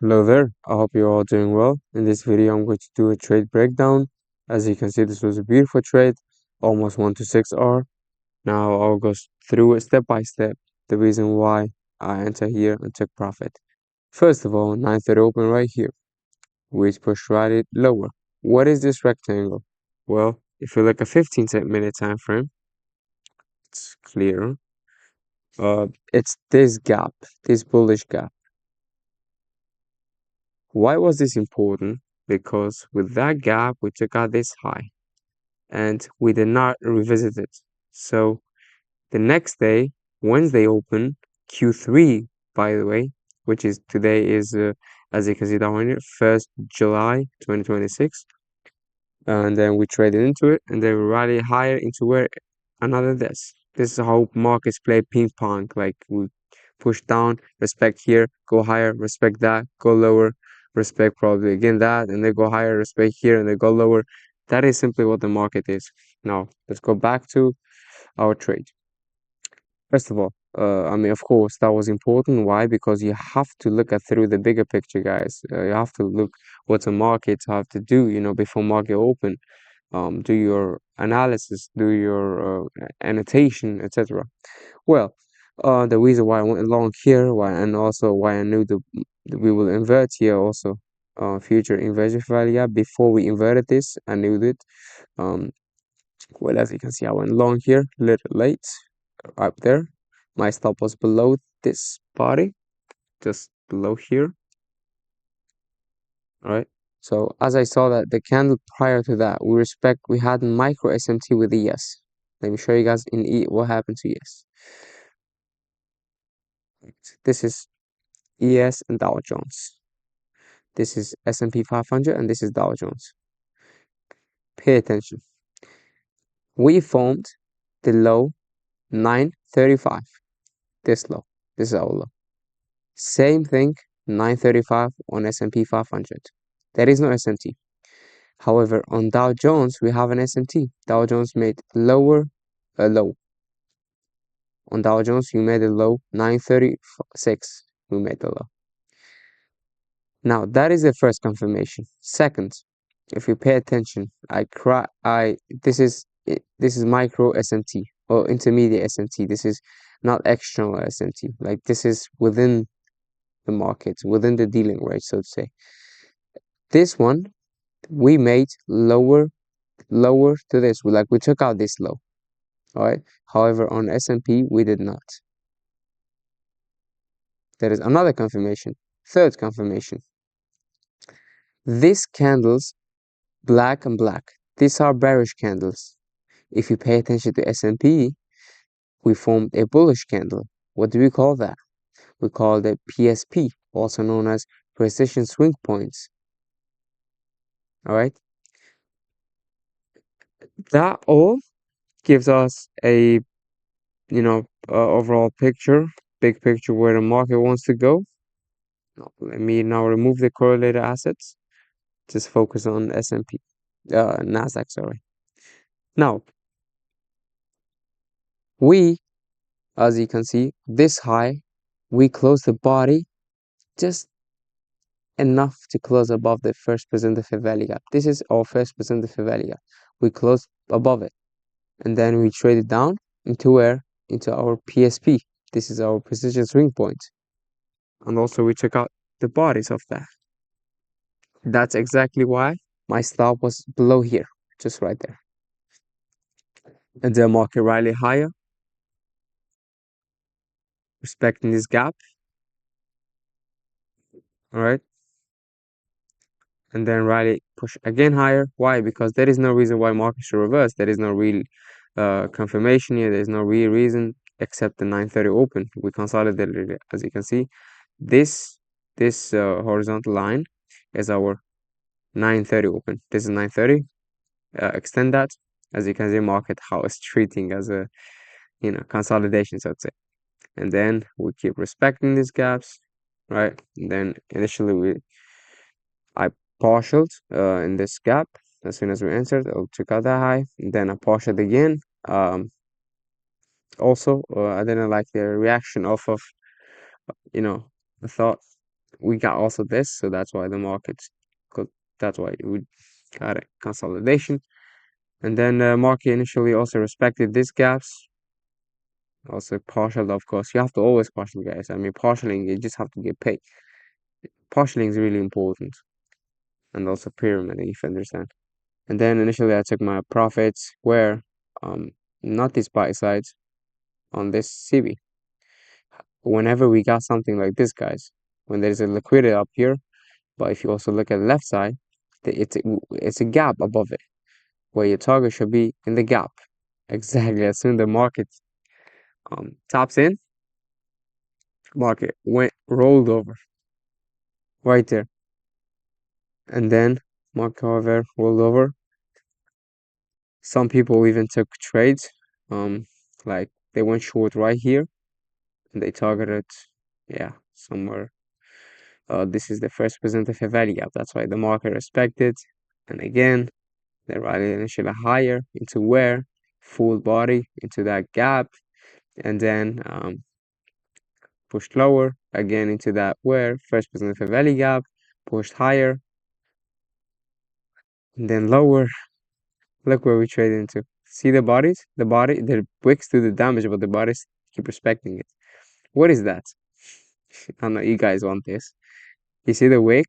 Hello there, I hope you're all doing well. In this video, I'm going to do a trade breakdown. As you can see, this was a beautiful trade, almost 1 to 6R. Now I'll go through it step by step, the reason why I enter here and took profit. First of all, 930 open right here, which pushed right lower. What is this rectangle? Well, if you look at 15-minute time frame, it's clear. It's this gap, this bullish gap. Why was this important? Because with that gap, we took out this high and we did not revisit it. So the next day, Wednesday open, Q3, by the way, which is today is, as you can see down here, 1st July 2026. And then we traded into it and then we rally higher into where another this. This is how markets play ping pong. Like we push down, respect here, go higher, respect that, go lower, respect probably again that, and then go higher, respect here, and then go lower. That is simply what the market is. Now, let's go back to our trade. First of all, I mean, of course, that was important. Why? Because you have to look at through the bigger picture, guys. You have to look what the markets have to do, before market open. Do your analysis, do your annotation, etc. Well, the reason why I went along here, and also why I knew that we will invert here also, future inversion failure before we inverted this, I knew it. Well, as you can see, I went long here, a little late, up there. My stop was below this body, just below here. All right. So as I saw that the candle prior to that, we had micro SMT with ES. Let me show you guys in E what happened to ES. This is ES and Dow Jones. This is S&P 500 and this is Dow Jones. Pay attention. We formed the low 935. This low. This is our low. Same thing, 935 on S&P 500. There is no SMT. However, on Dow Jones, we have an SMT. Dow Jones made lower, low. On Dow Jones, you made a low 936. We made the low. Now that is the first confirmation. Second, if you pay attention, this is micro SMT or intermediate SMT. This is not external SMT. Like this is within the market, within the dealing range, so to say. This one we made lower to this. We took out this low. All right. However, on S&P we did not. There is another confirmation. Third confirmation. These candles, black and black, these are bearish candles. If you pay attention to S&P, we formed a bullish candle. What do we call that? We call it PSP, also known as precision swing points. All right. That all gives us a, overall picture, big picture where the market wants to go. Let me now remove the correlated assets. Just focus on S&P, Nasdaq, sorry. Now, as you can see, this high, we close the body just enough to close above the first presented fair value gap. This is our first presented fair value gap. We closed above it, and then we traded down into where? Into our PSP. This is our precision swing point, and also we check out the bodies of that. That's exactly why my stop was below here, just right there. And the market rally higher, respecting this gap. All right. And then rally push again higher. Why? Because there is no reason why market should reverse. There is no real confirmation here. There's no real reason except the 930 open. We consolidated it, as you can see. This horizontal line is our 930 open. This is 930. Extend that. As you can see, market how it's treating as a consolidation, so to say. And then we keep respecting these gaps, right? And then initially I partialed in this gap. As soon as we entered, I'll check out that high. And then I partialed again. Also, I didn't like the reaction of the thought we got also this, so that's why the markets, that's why we got a consolidation. And then the market initially also respected these gaps. Also partial, of course. You have to always partial, guys. I mean, partialing, you just have to get paid. Partialing is really important. And also pyramiding, if you understand. And then initially I took my profits where, um, not this buy side, on this CB. Whenever we got something like this, guys, when there's a liquidity up here, but if you also look at the left side, it's a gap above it, where your target should be in the gap. Exactly. As soon the market tops in, market went rolled over right there, and then market however rolled over. Some people even took trades, like they went short right here, and they targeted, yeah, somewhere. This is the first positive value gap. That's why the market respected, and again, they rallied initially higher into where full body into that gap, and then pushed lower again into that where first positive value gap, pushed higher, and then lower. Look where we trade into. See the bodies? The wicks do the damage, but the bodies keep respecting it. What is that? I know you guys want this. You see the wick?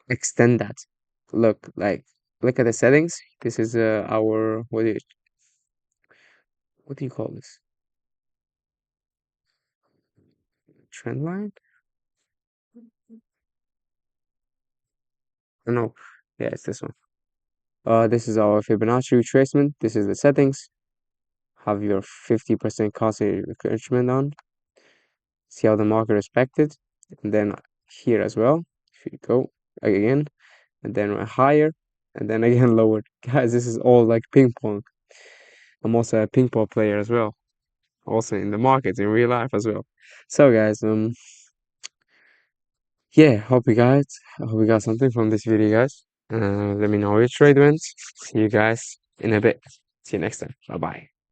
Extend that. Look, look at the settings. This is our what do you call this? Trend line? Oh, no. Yeah, it's this one. This is our Fibonacci retracement. This is the settings. Have your 50% cost encouragement on. See how the market respected. And then here as well. If you go again, and then higher, and then again lower. Guys, this is all like ping pong. I'm also a ping pong player as well. Also in the markets in real life as well. So guys, yeah, hope you got something from this video, guys. Let me know how your trade went. See you guys in a bit. See you next time. Bye bye.